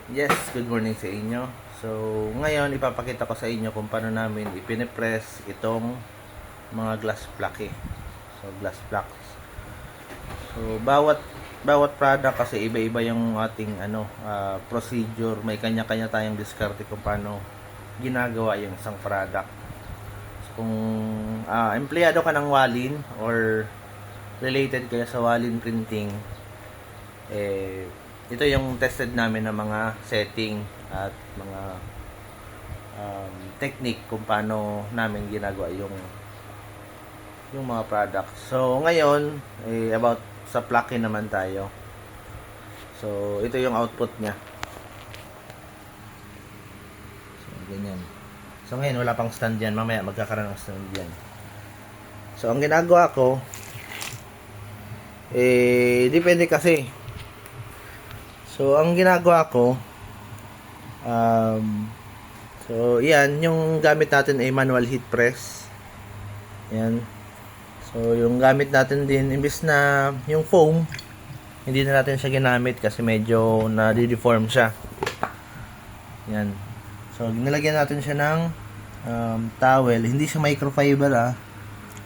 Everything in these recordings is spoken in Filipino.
Yes, good morning sa inyo. So, ngayon ipapakita ko sa inyo kung paano namin ipine-press itong mga glass plaque. So, glass plaques. So, bawat product kasi iba-iba yung ating procedure. May kanya-kanya tayong diskarte kung paano ginagawa yung isang product. So, kung empleyado ka ng Walin or related kayo sa Walin Printing, ito yung tested namin ng mga setting at mga technique kung paano namin ginagawa yung mga products. So, ngayon, about sa plaque naman tayo. So, ito yung output niya. So, ganyan. So, ngayon, wala pang stand yan. Mamaya, magkakaroon ng stand yan. So, ang ginagawa ko, depende kasi. So, ang ginagawa ko, so, yan, yung gamit natin ay manual heat press. Yan. So, yung gamit natin din, imbis na yung foam, hindi na natin siya ginamit kasi medyo na-deform siya. Yan. So, nilagyan natin siya ng towel. Hindi siya microfiber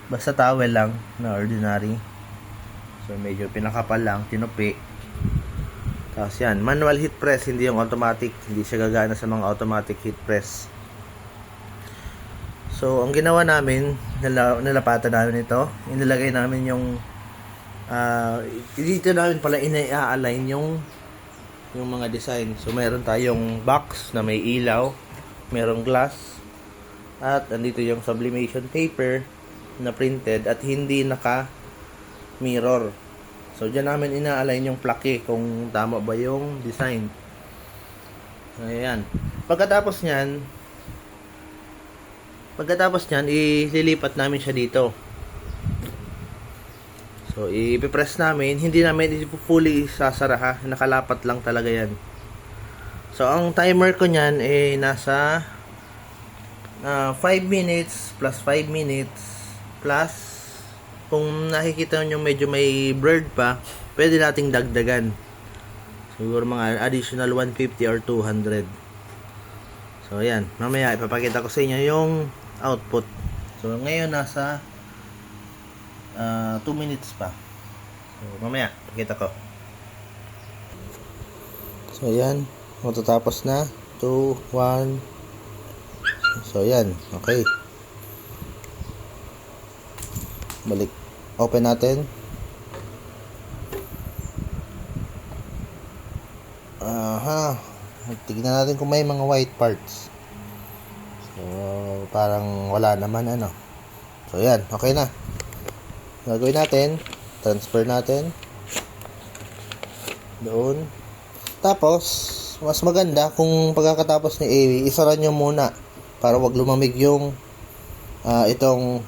basta towel lang na ordinary. So, medyo pinakapal lang, tinupi. Tapos yan, manual heat press, hindi yung automatic. Hindi siya gagana sa mga automatic heat press. So, ang ginawa namin, nilapatan namin ito. Inilagay namin yung dito namin pala ina-align yung mga design. So, meron tayong box na may ilaw, merong glass, at andito yung sublimation paper na printed at hindi naka-mirror. So, dyan namin ina-align yung plaque kung tama ba yung design. Ayan. Pagkatapos nyan, ililipat namin siya dito. So, ipipress namin. Hindi namin fully sasara nakalapat lang talaga yan. So, ang timer ko nyan nasa 5 minutes plus 5 minutes plus kung nakikita nyo medyo may blurred pa, pwede nating dagdagan. Siguro mga additional 150 or 200. So, ayan. Mamaya ipapakita ko sa inyo yung output. So, ngayon nasa 2 minutes pa. So, mamaya, pakita ko. So, ayan. Matatapos na. 2, 1. So, ayan. Okay. Balik. Open natin. Tignan natin kung may mga white parts. So, parang wala naman So, yan. Okay na. Gagawin natin. Transfer natin. Doon. Tapos, mas maganda kung pagkatapos ni isara nyo muna para wag lumamig yung itong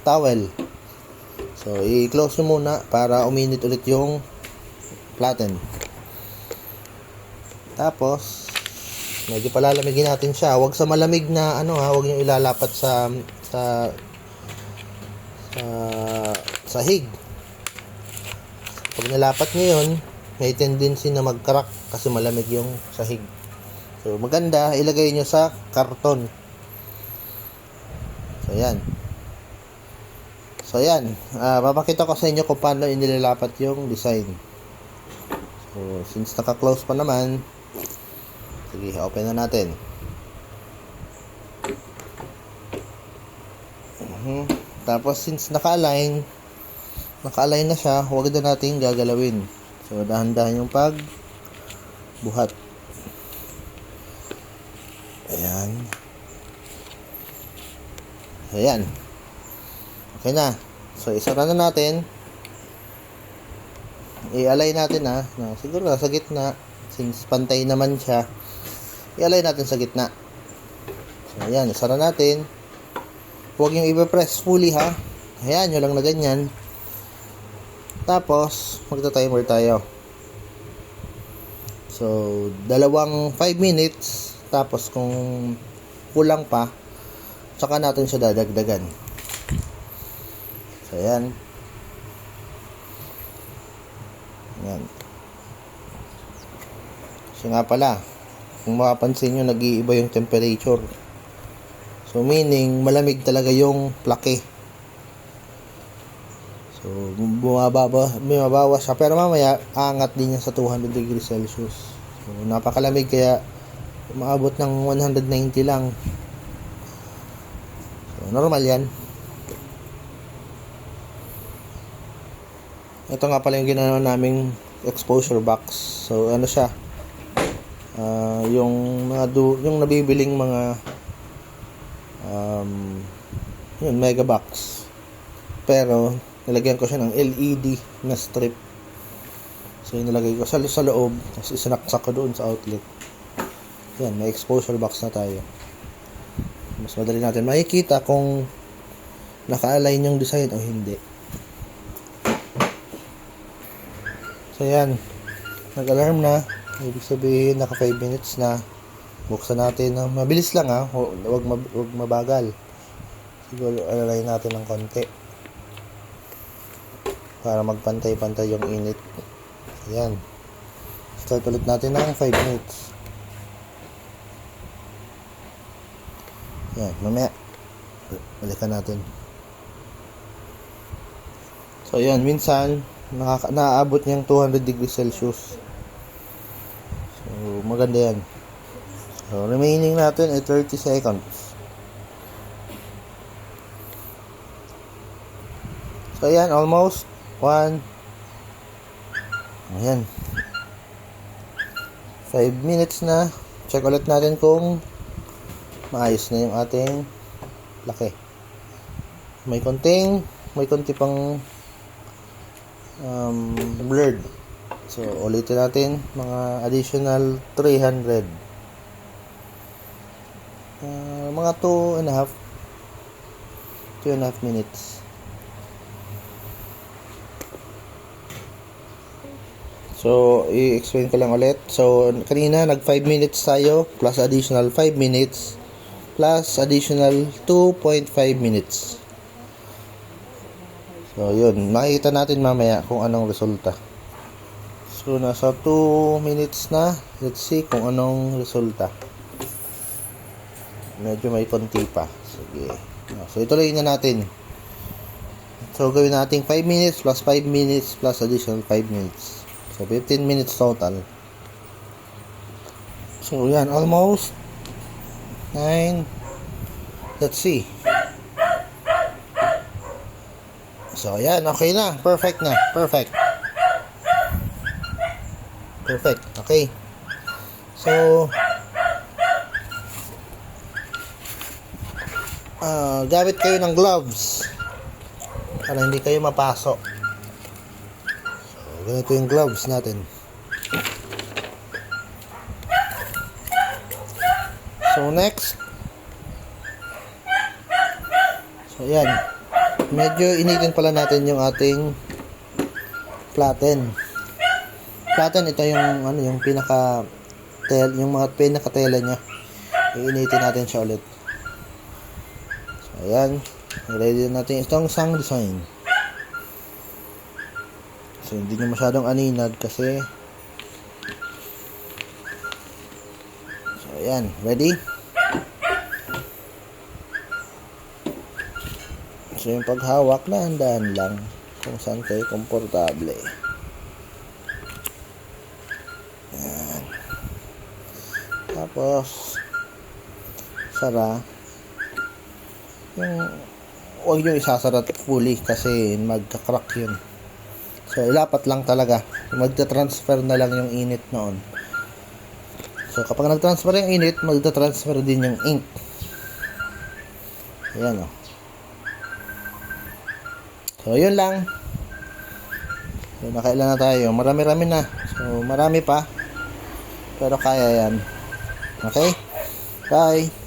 towel. So, i-close nyo muna para uminit ulit yung flatten. Tapos, medyo palalamigin natin siya. Huwag sa malamig na huwag nyo ilalapat sa sahig. Pag nilapat nyo yun, may tendency na mag-crack kasi malamig yung sahig. So, maganda, ilagay nyo sa karton. So, yan. Papakita ko sa inyo kung paano inilalapat yung design. So, since naka-close pa naman, sige, open na natin. Tapos, since naka-align na siya, huwag na natin gagalawin. So, dahan-dahan yung pagbuhat. Ayan. Ayan. Okay na. So, isara na natin. I-align natin siguro sa gitna. Since pantay naman siya, i-align natin sa gitna. So, ayan. Isara natin. Huwag yung i-press fully Ayan, nyo lang na ganyan. Tapos, magta-timer tayo. So, 5 minutes. Tapos, kung kulang pa, saka natin siya dadagdagan. So, ayan. Ayan. So nga pala, kung makapansin nyo, nag-iiba yung temperature. So meaning, malamig talaga yung plaque. So bumabawa siya. Pero mamaya, aangat din yan sa 200 degrees Celsius. So napakalamig, kaya umaabot ng 190 lang. So normal yan. Ito nga pala yung ginawa naming exposure box. So ano siya, yung yung nabibiling mga yun, mega box, pero nilagyan ko siya ng LED na strip. So yun, nilagay ko sa loob, tapos isinaksak ko doon sa outlet. Yan, may exposure box na tayo. Mas madali natin makikita kung naka-align yung design o hindi. So yan, nag-alarm na. Ibig sabihin naka 5 minutes na. Buksan natin ng mabilis lang, ha. Huwag mabagal. Siguro alalay natin ng konti para magpantay-pantay yung init. Ayan. Start ulit natin ng 5 minutes. Ayan, mamaya balikan natin. So ayan, minsan naaabot niyang 200 degrees Celsius. So maganda yan. So remaining natin ay 30 seconds. So ayan, almost 1. Ayan, 5 minutes na. Check ulit natin kung maayos na yung ating laki. May konti pang blurred. So ulitin natin, mga additional 300, mga 2.5 minutes. So i-explain ko lang ulit. So kanina nag 5 minutes tayo, plus additional 5 minutes, plus additional 2.5 minutes. So yun, makikita natin mamaya kung anong resulta. So nasa 2 minutes na. Let's see kung anong resulta. Medyo may konti pa. Sige. So ituloy na natin. So gawin natin 5 minutes plus 5 minutes plus additional 5 minutes. So 15 minutes total. So yan, almost 9. Let's see. So yan, okay na. Perfect na. Perfect. Okay. So gamit kayo ng gloves para hindi kayo mapasok. So ganito yung gloves natin. So next, so yan, medyo initin pala natin yung ating flatten. Ito yung yung yung mga pinaka-tela niya. Iinitin natin siya ulit. So ayan, ready natin itong isang design. So hindi nyo masyadong aninag kasi. So ayan, ready? So yung paghawak, dahan-dahan lang kung saan kayo komportable. Ayan. Tapos sara. Huwag yung isasara fully kasi magka-crack yun. So ilapat lang talaga. Magta-transfer na lang yung init noon. So kapag nag-transfer yung init, magta-transfer din yung ink. Ayan o. So yun lang. So nakailan na tayo. Marami-rami na. So marami pa. Pero kaya yan. Okay? Bye.